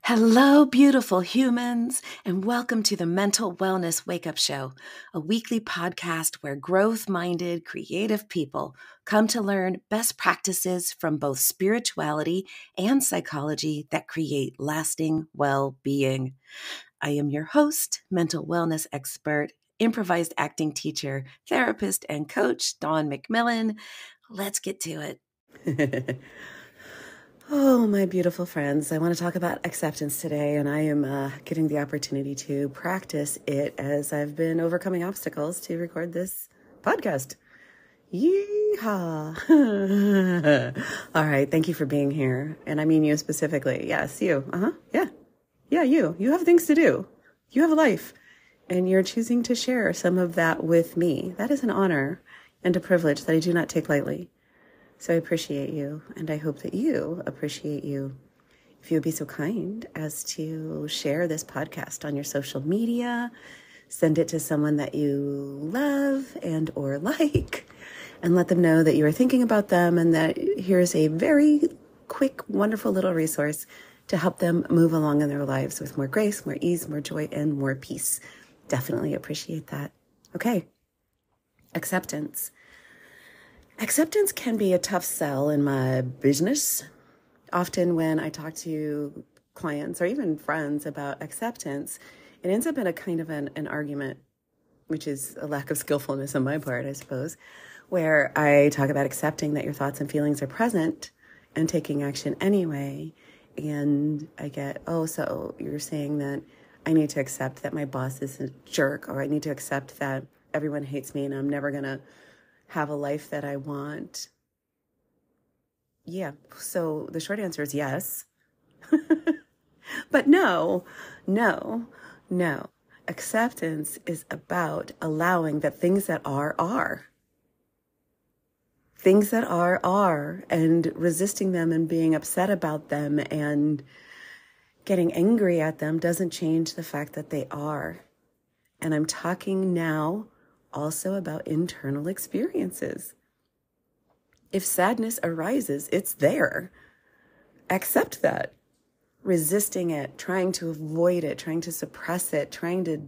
Hello, beautiful humans, and welcome to the Mental Wellness Wake Up Show, a weekly podcast where growth-minded, creative people come to learn best practices from both spirituality and psychology that create lasting well-being. I am your host, mental wellness expert, improvised acting teacher, therapist, and coach, Dawn McMillan. Let's get to it. Oh, my beautiful friends, I want to talk about acceptance today, and I am getting the opportunity to practice it as I've been overcoming obstacles to record this podcast. Yeehaw! All right, thank you for being here, and I mean you specifically. Yes, you. Yeah, you. You have things to do. You have a life, and you're choosing to share some of that with me. That is an honor and a privilege that I do not take lightly. So I appreciate you, and I hope that you appreciate you. If you would be so kind as to share this podcast on your social media, send it to someone that you love and or like, and let them know that you are thinking about them and that here's a very quick, wonderful little resource to help them move along in their lives with more grace, more ease, more joy, and more peace. Definitely appreciate that. Okay, acceptance. Acceptance can be a tough sell in my business. Often when I talk to clients or even friends about acceptance, it ends up in a kind of an argument, which is a lack of skillfulness on my part, I suppose, where I talk about accepting that your thoughts and feelings are present and taking action anyway. And I get, oh, so you're saying that I need to accept that my boss is a jerk, or I need to accept that everyone hates me and I'm never going to have a life that I want. Yeah, so the short answer is yes. But no. Acceptance is about allowing that things that are. Things that are, and resisting them and being upset about them and getting angry at them doesn't change the fact that they are. And I'm talking now also about internal experiences. If sadness arises, it's there. Accept that. Resisting it, trying to avoid it, trying to suppress it, trying to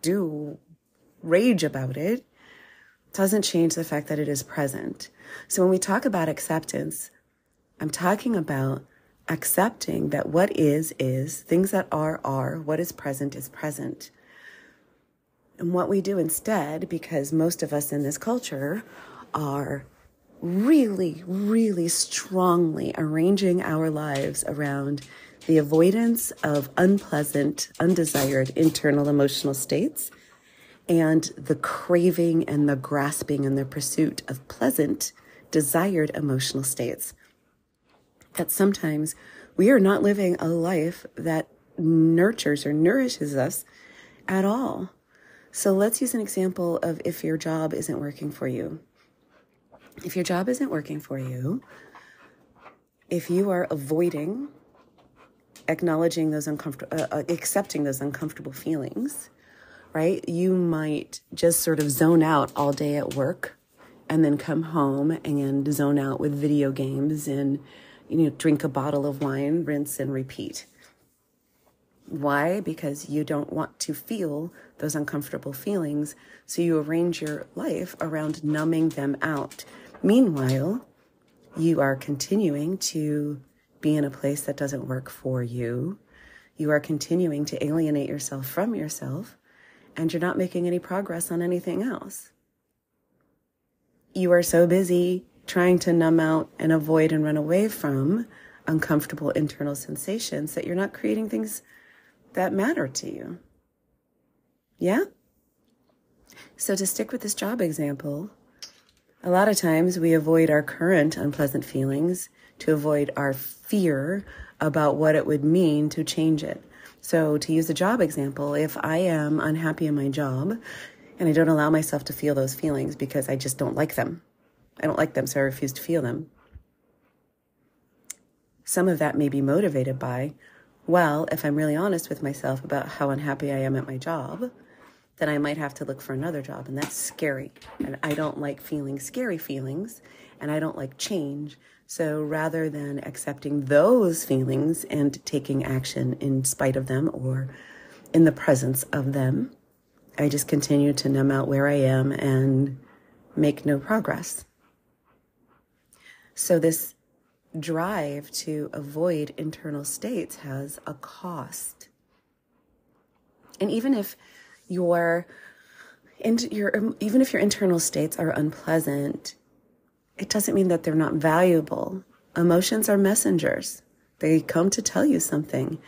do rage about it, doesn't change the fact that it is present. So when we talk about acceptance, I'm talking about accepting that what is, things that are, what is present is present. And what we do instead, because most of us in this culture are really, really strongly arranging our lives around the avoidance of unpleasant, undesired internal emotional states and the craving and the grasping and the pursuit of pleasant, desired emotional states. That sometimes we are not living a life that nurtures or nourishes us at all. So let's use an example of if your job isn't working for you. If your job isn't working for you, if you are avoiding acknowledging those accepting those uncomfortable feelings, right? You might just sort of zone out all day at work and then come home and zone out with video games and, drink a bottle of wine, rinse and repeat. Why? Because you don't want to feel those uncomfortable feelings, so you arrange your life around numbing them out. Meanwhile, you are continuing to be in a place that doesn't work for you. You are continuing to alienate yourself from yourself, and you're not making any progress on anything else. You are so busy trying to numb out and avoid and run away from uncomfortable internal sensations that you're not creating things that matter to you. Yeah? So to stick with this job example, a lot of times we avoid our current unpleasant feelings to avoid our fear about what it would mean to change it. So to use the job example, if I am unhappy in my job and I don't allow myself to feel those feelings because I just don't like them. I don't like them, so I refuse to feel them. Some of that may be motivated by, well, if I'm really honest with myself about how unhappy I am at my job, then I might have to look for another job, and that's scary. And I don't like feeling scary feelings, and I don't like change. So rather than accepting those feelings and taking action in spite of them or in the presence of them, I just continue to numb out where I am and make no progress. So this drive to avoid internal states has a cost. And even if your internal states are unpleasant, it doesn't mean that they're not valuable. Emotions are messengers. They come to tell you something.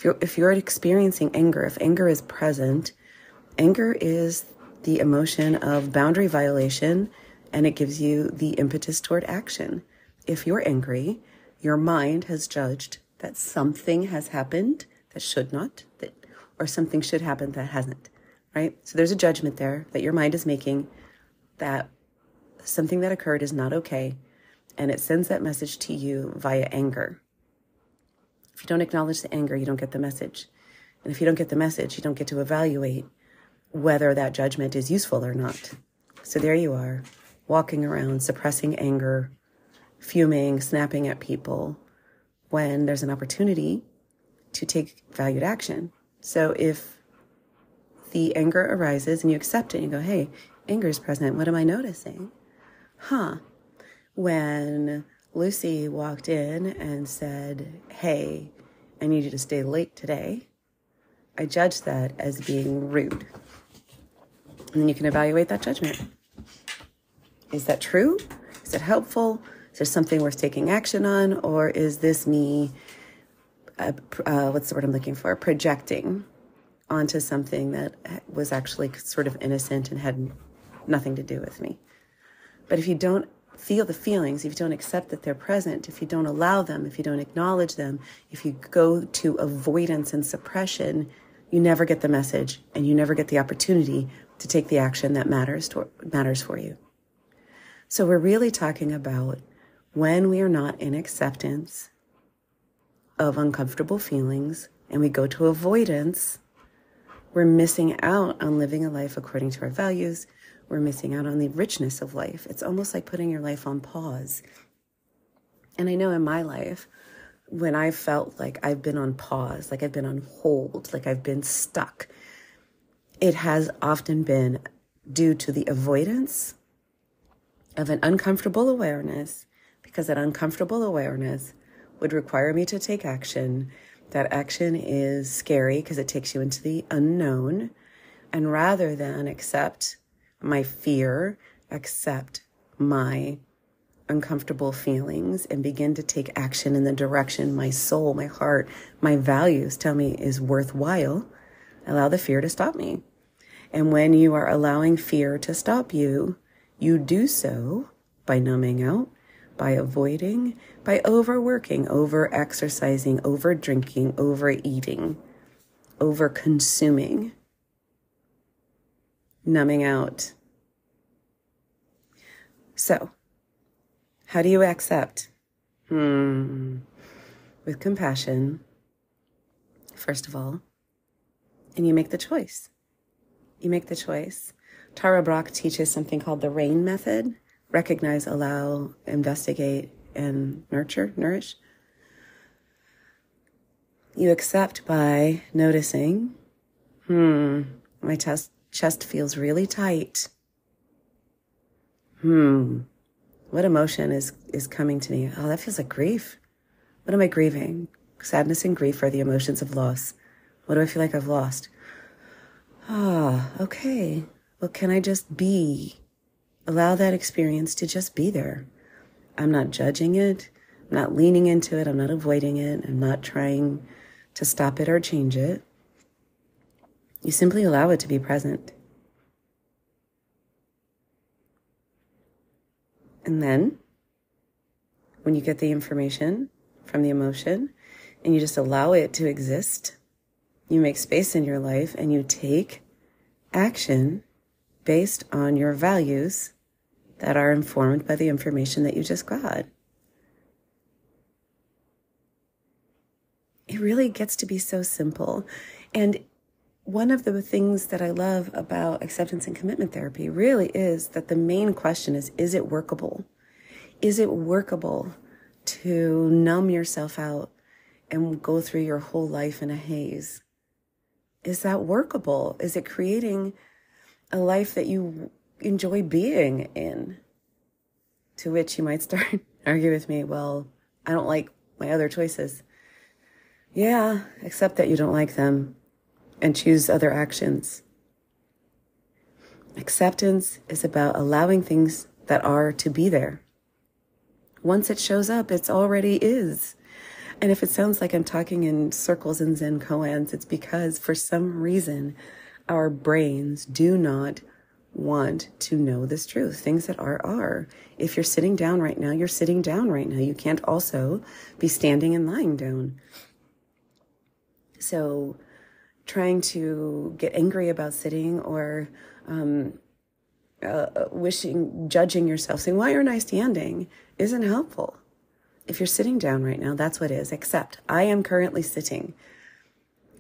If you're experiencing anger, if anger is present, anger is the emotion of boundary violation, and it gives you the impetus toward action. If you're angry, your mind has judged that something has happened that should not, or something should happen that hasn't, right? So there's a judgment there that your mind is making that something that occurred is not okay, and it sends that message to you via anger. If you don't acknowledge the anger, you don't get the message. And if you don't get the message, you don't get to evaluate whether that judgment is useful or not. So there you are, walking around, suppressing anger, fuming, snapping at people, when there's an opportunity to take valued action. So if the anger arises and you accept it, and you go, hey, anger is present. What am I noticing? When Lucy walked in and said, hey, I need you to stay late today, I judged that as being rude. And then you can evaluate that judgment. Is that true? Is it helpful? Is there something worth taking action on? Or is this me, what's the word I'm looking for, projecting onto something that was actually sort of innocent and had nothing to do with me? But if you don't feel the feelings, if you don't accept that they're present, if you don't allow them, if you don't acknowledge them, if you go to avoidance and suppression, you never get the message, and you never get the opportunity to take the action that matters for you. So we're really talking about when we are not in acceptance of uncomfortable feelings and we go to avoidance, we're missing out on living a life according to our values. We're missing out on the richness of life. It's almost like putting your life on pause. And I know in my life, when I felt like I've been on pause, like I've been on hold, like I've been stuck, it has often been due to the avoidance of an uncomfortable awareness, because that uncomfortable awareness would require me to take action. That action is scary because it takes you into the unknown. And rather than accept my fear, accept my uncomfortable feelings, and begin to take action in the direction my soul, my heart, my values tell me is worthwhile, allow the fear to stop me. And when you are allowing fear to stop you, you do so by numbing out, by avoiding, by overworking, over-exercising, over-drinking, overeating, over-consuming, numbing out. So, how do you accept? With compassion, first of all, and you make the choice. You make the choice. Tara Brach teaches something called the RAIN method. Recognize, allow, investigate, and nourish. You accept by noticing, my chest feels really tight. What emotion is coming to me? Oh, that feels like grief. What am I grieving? Sadness and grief are the emotions of loss. What do I feel like I've lost? Okay. Well, can I just be? Allow that experience to just be there. I'm not judging it. I'm not leaning into it. I'm not avoiding it. I'm not trying to stop it or change it. You simply allow it to be present. And then, when you get the information from the emotion and you just allow it to exist, you make space in your life and you take action based on your values that are informed by the information that you just got. It really gets to be so simple. And one of the things that I love about acceptance and commitment therapy really is that the main question is it workable? Is it workable to numb yourself out and go through your whole life in a haze? Is that workable? Is it creating a life that you enjoy being in? To which you might start argue with me, well, I don't like my other choices. Yeah, accept that you don't like them and choose other actions. Acceptance is about allowing things that are to be there. Once it shows up, it's already is. And if it sounds like I'm talking in circles and Zen koans, it's because for some reason, our brains do not want to know this truth. Things that are. If you're sitting down right now, you're sitting down right now. You can't also be standing and lying down. So trying to get angry about sitting or judging yourself, saying, why aren't I standing, isn't helpful. If you're sitting down right now, that's what is. Accept, I am currently sitting.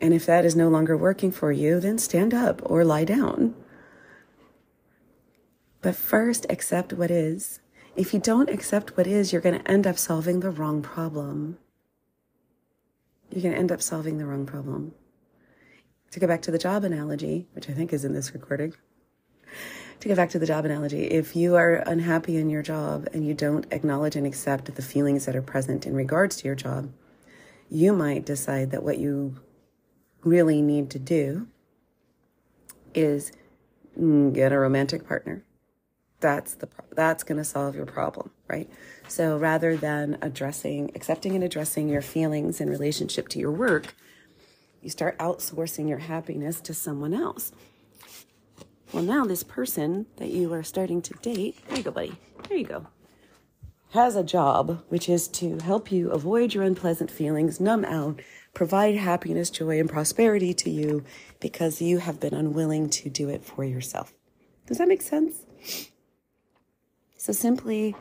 And if that is no longer working for you, then stand up or lie down. But first, accept what is. If you don't accept what is, you're going to end up solving the wrong problem. You're going to end up solving the wrong problem. To go back to the job analogy, which I think is in this recording. To go back to the job analogy, if you are unhappy in your job and you don't acknowledge and accept the feelings that are present in regards to your job, you might decide that what you really need to do is get a romantic partner. That's going to solve your problem, right? So rather than accepting and addressing your feelings in relationship to your work, you start outsourcing your happiness to someone else. Well, now this person that you are starting to date, there you go, buddy, there you go, has a job, which is to help you avoid your unpleasant feelings, numb out, provide happiness, joy, and prosperity to you because you have been unwilling to do it for yourself. Does that make sense? So simply,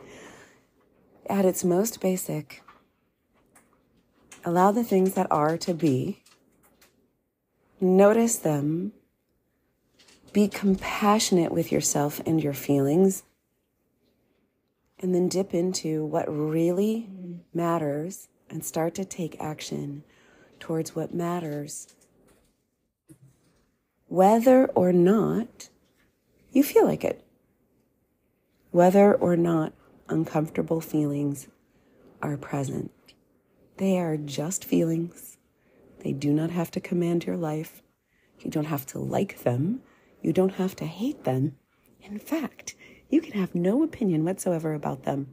at its most basic, allow the things that are to be, notice them, be compassionate with yourself and your feelings, and then dip into what really matters and start to take action towards what matters, whether or not you feel like it, whether or not uncomfortable feelings are present. They are just feelings. They do not have to command your life. You don't have to like them. You don't have to hate them. In fact, you can have no opinion whatsoever about them.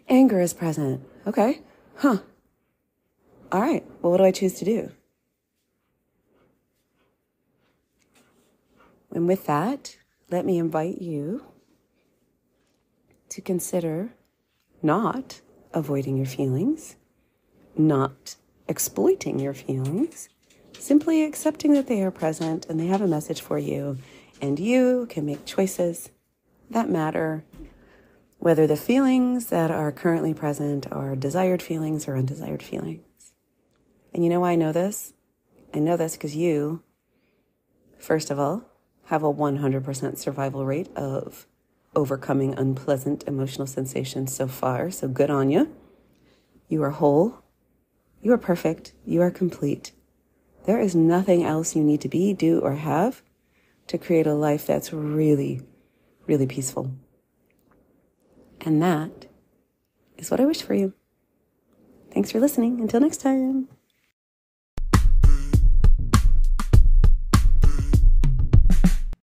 Anger is present. Okay. All right. Well, what do I choose to do? And with that, let me invite you to consider not avoiding your feelings, not exploiting your feelings, simply accepting that they are present and they have a message for you, and you can make choices that matter, whether the feelings that are currently present are desired feelings or undesired feelings. And you know why I know this? I know this because you, first of all, have a 100% survival rate of overcoming unpleasant emotional sensations so far, so good on you. You are whole. You are perfect. You are complete. There is nothing else you need to be, do, or have to create a life that's really, really peaceful. And that is what I wish for you. Thanks for listening. Until next time.